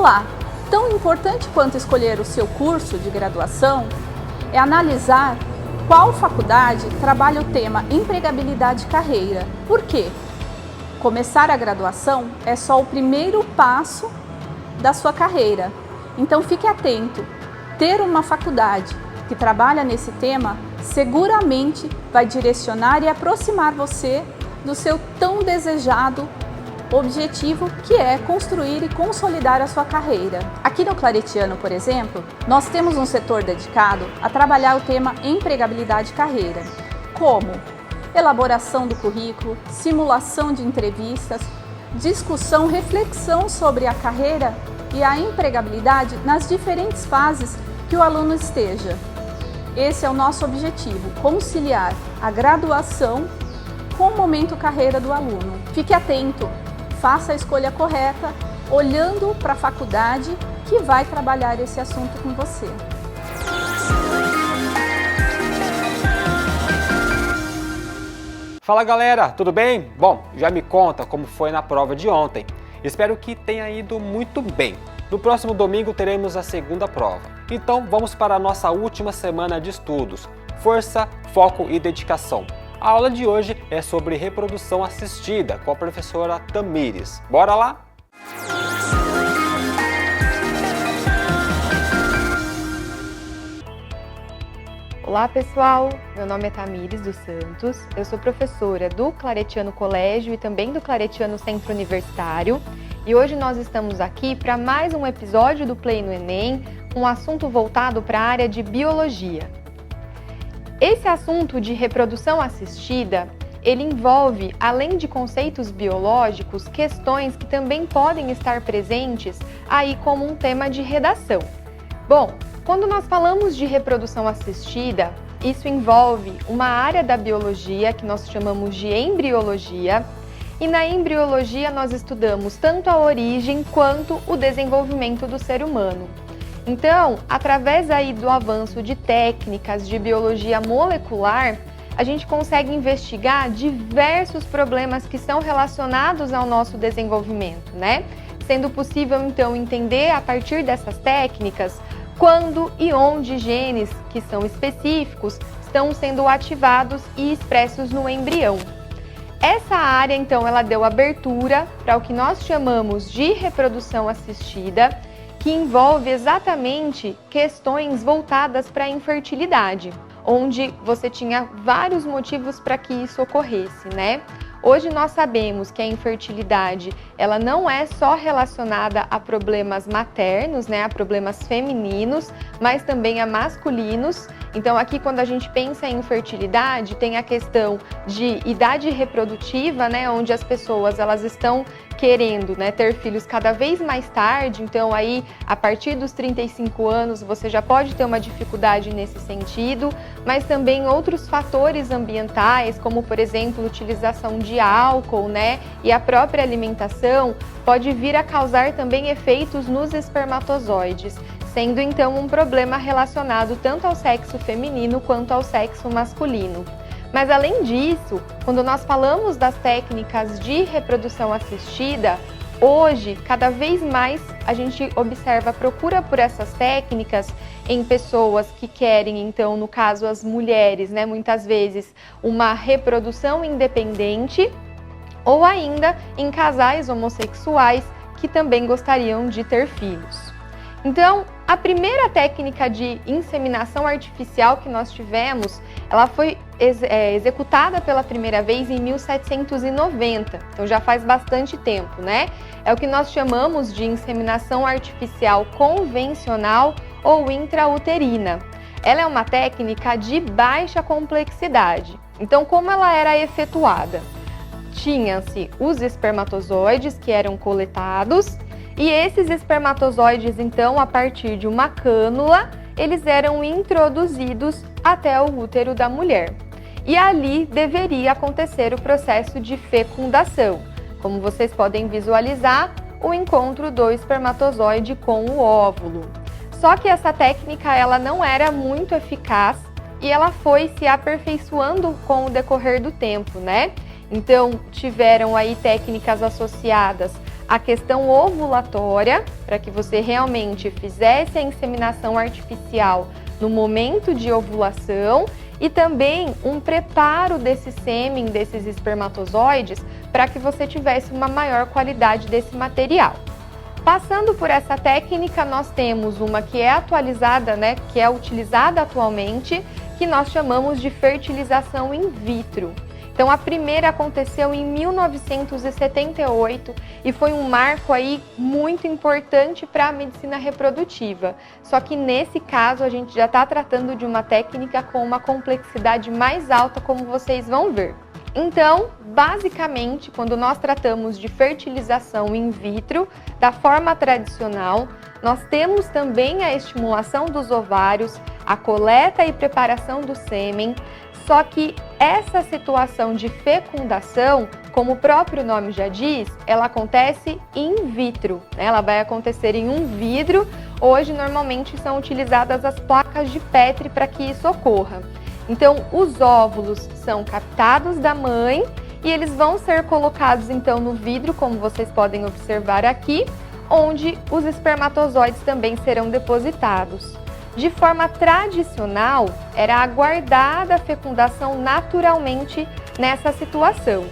lá, tão importante quanto escolher o seu curso de graduação é analisar qual faculdade trabalha o tema empregabilidade e carreira. Por quê? Começar a graduação é só o primeiro passo da sua carreira. Então fique atento, ter uma faculdade que trabalha nesse tema seguramente vai direcionar e aproximar você do seu tão desejado objetivo, que é construir e consolidar a sua carreira. Aqui no Claretiano, por exemplo, nós temos um setor dedicado a trabalhar o tema empregabilidade e carreira, como elaboração do currículo, simulação de entrevistas, discussão, reflexão sobre a carreira e a empregabilidade nas diferentes fases que o aluno esteja. Esse é o nosso objetivo, conciliar a graduação com o momento carreira do aluno. Fique atento, faça a escolha correta, olhando para a faculdade que vai trabalhar esse assunto com você. Fala galera, tudo bem? Bom, já me conta como foi na prova de ontem. Espero que tenha ido muito bem. No próximo domingo teremos a segunda prova. Então vamos para a nossa última semana de estudos. Força, foco e dedicação. A aula de hoje é sobre reprodução assistida com a professora Tamires. Bora lá? Olá pessoal, meu nome é Tamires dos Santos, eu sou professora do Claretiano Colégio e também do Claretiano Centro Universitário e hoje nós estamos aqui para mais um episódio do Play no Enem, um assunto voltado para a área de biologia. Esse assunto de reprodução assistida, ele envolve, além de conceitos biológicos, questões que também podem estar presentes aí como um tema de redação. Bom, quando nós falamos de reprodução assistida, isso envolve uma área da biologia que nós chamamos de embriologia, e na embriologia nós estudamos tanto a origem quanto o desenvolvimento do ser humano. Então, através aí do avanço de técnicas de biologia molecular, a gente consegue investigar diversos problemas que são relacionados ao nosso desenvolvimento, né? Sendo possível, então, entender a partir dessas técnicas quando e onde genes que são específicos estão sendo ativados e expressos no embrião. Essa área, então, ela deu abertura para o que nós chamamos de reprodução assistida, que envolve exatamente questões voltadas para a infertilidade, onde você tinha vários motivos para que isso ocorresse, né? Hoje nós sabemos que a infertilidade, ela não é só relacionada a problemas maternos, né, a problemas femininos, mas também a masculinos. Então aqui quando a gente pensa em infertilidade, tem a questão de idade reprodutiva, né, onde as pessoas elas estão querendo, né, ter filhos cada vez mais tarde, então aí a partir dos 35 anos você já pode ter uma dificuldade nesse sentido, mas também outros fatores ambientais, como por exemplo, utilização de álcool, né, e a própria alimentação pode vir a causar também efeitos nos espermatozoides, sendo então um problema relacionado tanto ao sexo feminino quanto ao sexo masculino. Mas além disso, quando nós falamos das técnicas de reprodução assistida, hoje, cada vez mais, a gente observa a procura por essas técnicas em pessoas que querem, então, no caso, as mulheres, né, muitas vezes, uma reprodução independente, ou ainda em casais homossexuais que também gostariam de ter filhos. Então, a primeira técnica de inseminação artificial que nós tivemos, ela foi executada pela primeira vez em 1790, então já faz bastante tempo, né? É o que nós chamamos de inseminação artificial convencional ou intrauterina. Ela é uma técnica de baixa complexidade. Então, como ela era efetuada? Tinha-se os espermatozoides que eram coletados, e esses espermatozoides, então, a partir de uma cânula, eles eram introduzidos até o útero da mulher. E ali deveria acontecer o processo de fecundação. Como vocês podem visualizar, o encontro do espermatozoide com o óvulo. Só que essa técnica ela não era muito eficaz e ela foi se aperfeiçoando com o decorrer do tempo, né? Então, tiveram aí técnicas associadas a questão ovulatória, para que você realmente fizesse a inseminação artificial no momento de ovulação, e também um preparo desse sêmen, desses espermatozoides, para que você tivesse uma maior qualidade desse material. Passando por essa técnica, nós temos uma que é atualizada, né, que é utilizada atualmente, que nós chamamos de fertilização in vitro. Então, a primeira aconteceu em 1978 e foi um marco aí muito importante para a medicina reprodutiva. Só que nesse caso, a gente já está tratando de uma técnica com uma complexidade mais alta, como vocês vão ver. Então, basicamente, quando nós tratamos de fertilização in vitro, da forma tradicional, nós temos também a estimulação dos ovários, a coleta e preparação do sêmen. Só que essa situação de fecundação, como o próprio nome já diz, ela acontece in vitro, né? Ela vai acontecer em um vidro. Hoje, normalmente, são utilizadas as placas de Petri para que isso ocorra. Então, os óvulos são captados da mãe e eles vão ser colocados, então, no vidro, como vocês podem observar aqui, onde os espermatozoides também serão depositados. De forma tradicional, era aguardada a fecundação naturalmente nessa situação.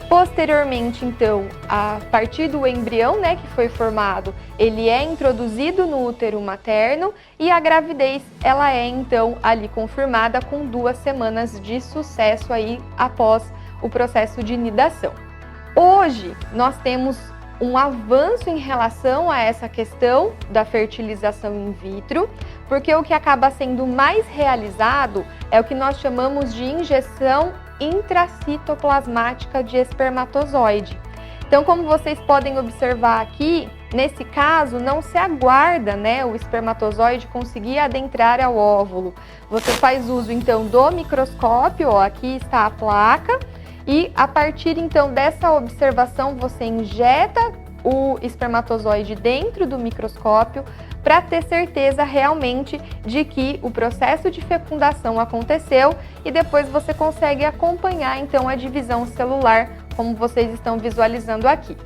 Posteriormente, então, a partir do embrião, né, que foi formado, ele é introduzido no útero materno e a gravidez, ela é, então, ali confirmada com 2 semanas de sucesso aí após o processo de nidação. Hoje, nós temos um avanço em relação a essa questão da fertilização in vitro, porque o que acaba sendo mais realizado é o que nós chamamos de injeção intracitoplasmática de espermatozoide. Então, como vocês podem observar aqui, nesse caso não se aguarda, né, o espermatozoide conseguir adentrar ao óvulo. Você faz uso então do microscópio, ó, aqui está a placa, e a partir então dessa observação você injeta o espermatozoide dentro do microscópio para ter certeza realmente de que o processo de fecundação aconteceu e depois você consegue acompanhar então a divisão celular, como vocês estão visualizando aqui.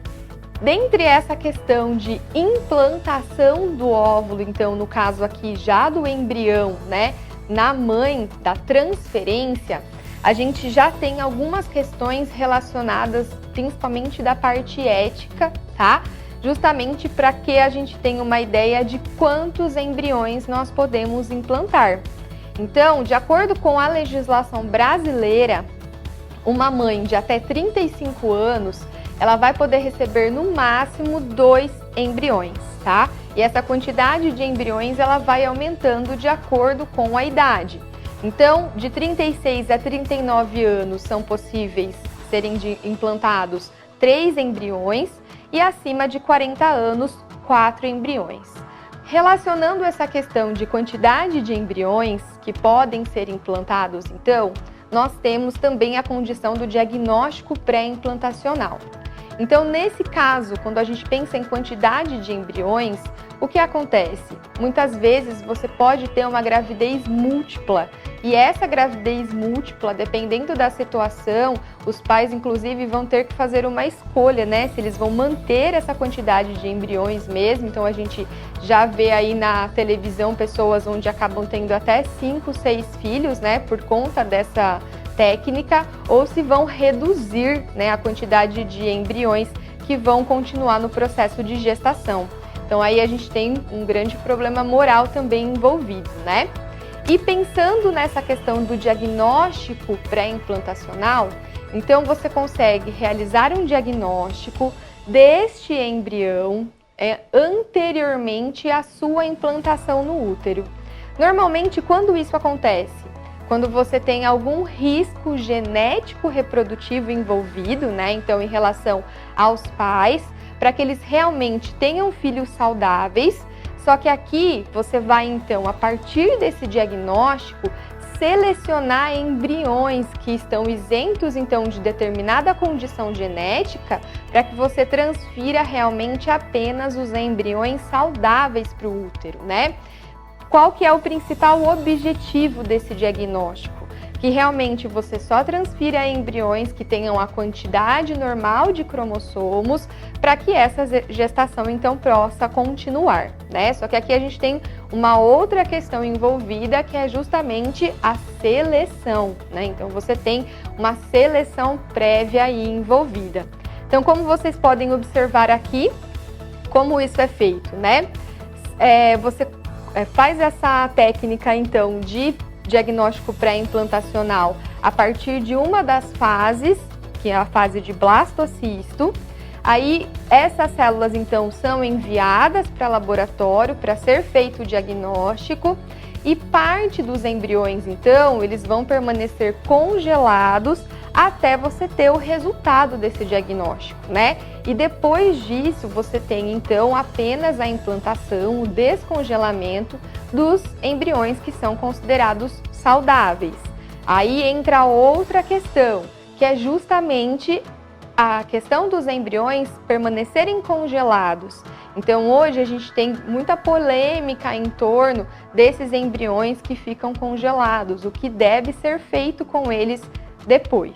Dentre essa questão de implantação do óvulo, então no caso aqui já do embrião, né, na mãe, da transferência, a gente já tem algumas questões relacionadas principalmente da parte ética, tá? Justamente para que a gente tenha uma ideia de quantos embriões nós podemos implantar. Então, de acordo com a legislação brasileira, uma mãe de até 35 anos, ela vai poder receber no máximo 2 embriões, tá? E essa quantidade de embriões, ela vai aumentando de acordo com a idade. Então, de 36 a 39 anos são possíveis serem implantados 3 embriões e acima de 40 anos, 4 embriões. Relacionando essa questão de quantidade de embriões que podem ser implantados, então, nós temos também a condição do diagnóstico pré-implantacional. Então, nesse caso, quando a gente pensa em quantidade de embriões, o que acontece? Muitas vezes você pode ter uma gravidez múltipla e essa gravidez múltipla, dependendo da situação, os pais inclusive vão ter que fazer uma escolha, né? Se eles vão manter essa quantidade de embriões mesmo. Então a gente já vê aí na televisão pessoas onde acabam tendo até 5, 6 filhos, né? Por conta dessa técnica, ou se vão reduzir, né, a quantidade de embriões que vão continuar no processo de gestação. Então aí a gente tem um grande problema moral também envolvido, né? E pensando nessa questão do diagnóstico pré-implantacional, então você consegue realizar um diagnóstico deste embrião anteriormente à sua implantação no útero. Normalmente, quando isso acontece? Quando você tem algum risco genético reprodutivo envolvido, né? Então, em relação aos pais, para que eles realmente tenham filhos saudáveis. Só que aqui você vai, então, a partir desse diagnóstico, selecionar embriões que estão isentos, então, de determinada condição genética, para que você transfira realmente apenas os embriões saudáveis para o útero, né? Qual que é o principal objetivo desse diagnóstico? Que que realmente você só transfira embriões que tenham a quantidade normal de cromossomos para que essa gestação então possa continuar, né? Só que aqui a gente tem uma outra questão envolvida, que é justamente a seleção, né? Então você tem uma seleção prévia aí envolvida. Então, como vocês podem observar aqui, como isso é feito, né? Você faz essa técnica então de diagnóstico pré-implantacional a partir de uma das fases, que é a fase de blastocisto. Aí essas células então são enviadas para laboratório para ser feito o diagnóstico, e parte dos embriões então eles vão permanecer congelados até você ter o resultado desse diagnóstico, né? E depois disso você tem então apenas a implantação, o descongelamento dos embriões que são considerados saudáveis. Aí entra outra questão, que é justamente a questão dos embriões permanecerem congelados. Então hoje a gente tem muita polêmica em torno desses embriões que ficam congelados, o que deve ser feito com eles depois.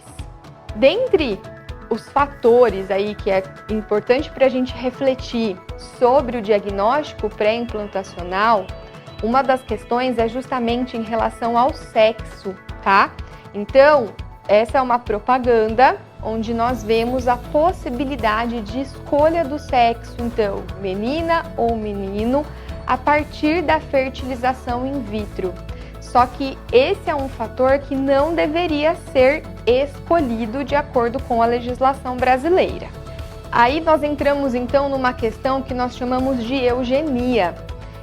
Dentre os fatores aí que é importante para a gente refletir sobre o diagnóstico pré-implantacional, uma das questões é justamente em relação ao sexo, tá? Então, essa é uma propaganda onde nós vemos a possibilidade de escolha do sexo, então, menina ou menino, a partir da fertilização in vitro. Só que esse é um fator que não deveria ser escolhido de acordo com a legislação brasileira. Aí nós entramos então numa questão que nós chamamos de eugenia.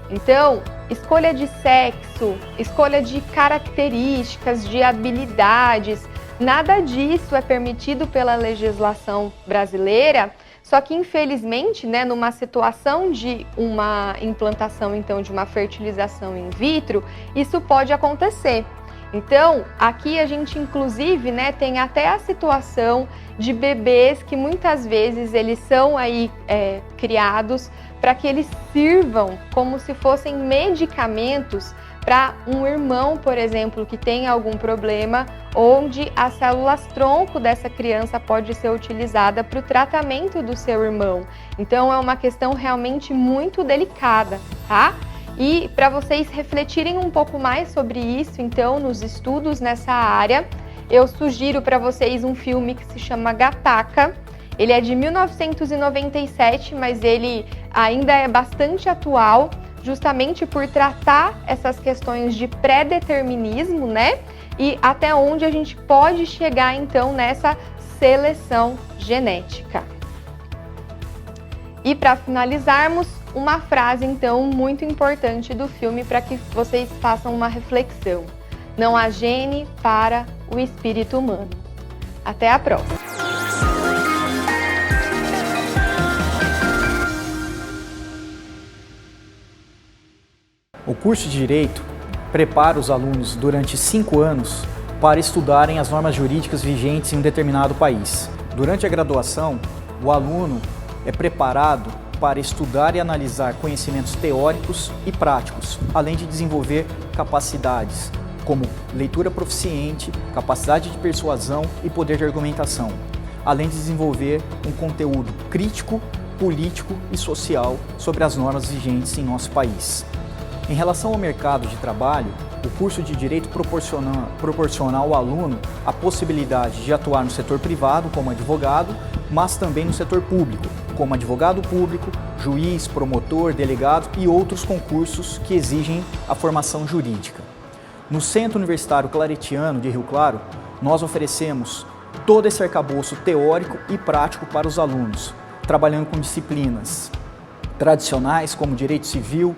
Então, escolha de sexo, escolha de características, de habilidades, nada disso é permitido pela legislação brasileira. Só que, infelizmente, né, numa situação de uma implantação, então, de uma fertilização in vitro, isso pode acontecer. Então, aqui a gente, inclusive, né, tem até a situação de bebês que muitas vezes eles são aí criados para que eles sirvam como se fossem medicamentos para um irmão, por exemplo, que tem algum problema, onde as células tronco dessa criança pode ser utilizada para o tratamento do seu irmão. Então é uma questão realmente muito delicada, tá? E para vocês refletirem um pouco mais sobre isso, então, nos estudos nessa área, eu sugiro para vocês um filme que se chama Gattaca. Ele é de 1997, mas ele ainda é bastante atual, justamente por tratar essas questões de pré-determinismo, né? E até onde a gente pode chegar, então, nessa seleção genética. E para finalizarmos, uma frase, então, muito importante do filme para que vocês façam uma reflexão. Não há gene para o espírito humano. Até a próxima! O curso de Direito prepara os alunos durante 5 anos para estudarem as normas jurídicas vigentes em um determinado país. Durante a graduação, o aluno é preparado para estudar e analisar conhecimentos teóricos e práticos, além de desenvolver capacidades como leitura proficiente, capacidade de persuasão e poder de argumentação, além de desenvolver um conteúdo crítico, político e social sobre as normas vigentes em nosso país. Em relação ao mercado de trabalho, o curso de Direito proporciona ao aluno a possibilidade de atuar no setor privado como advogado, mas também no setor público, como advogado público, juiz, promotor, delegado e outros concursos que exigem a formação jurídica. No Centro Universitário Claretiano de Rio Claro, nós oferecemos todo esse arcabouço teórico e prático para os alunos, trabalhando com disciplinas tradicionais como Direito Civil,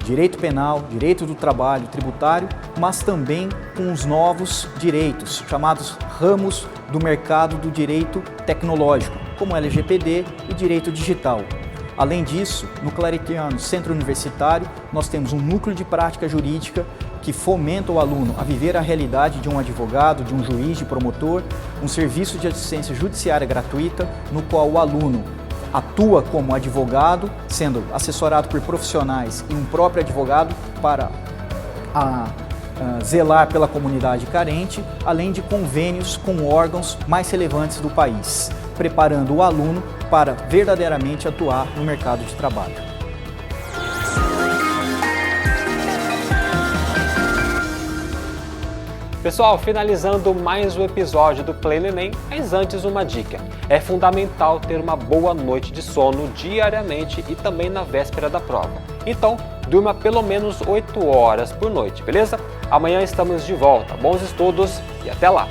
Direito Penal, Direito do Trabalho, Tributário, mas também com os novos direitos, chamados ramos do mercado do direito tecnológico, como LGPD e Direito Digital. Além disso, no Claretiano Centro Universitário, nós temos um núcleo de prática jurídica que fomenta o aluno a viver a realidade de um advogado, de um juiz, de promotor, um serviço de assistência judiciária gratuita, no qual o aluno atua como advogado, sendo assessorado por profissionais e um próprio advogado para zelar pela comunidade carente, além de convênios com órgãos mais relevantes do país, preparando o aluno para verdadeiramente atuar no mercado de trabalho. Pessoal, finalizando mais um episódio do Play no Enem, mas antes uma dica. É fundamental ter uma boa noite de sono diariamente e também na véspera da prova. Então, durma pelo menos 8 horas por noite, beleza? Amanhã estamos de volta. Bons estudos e até lá!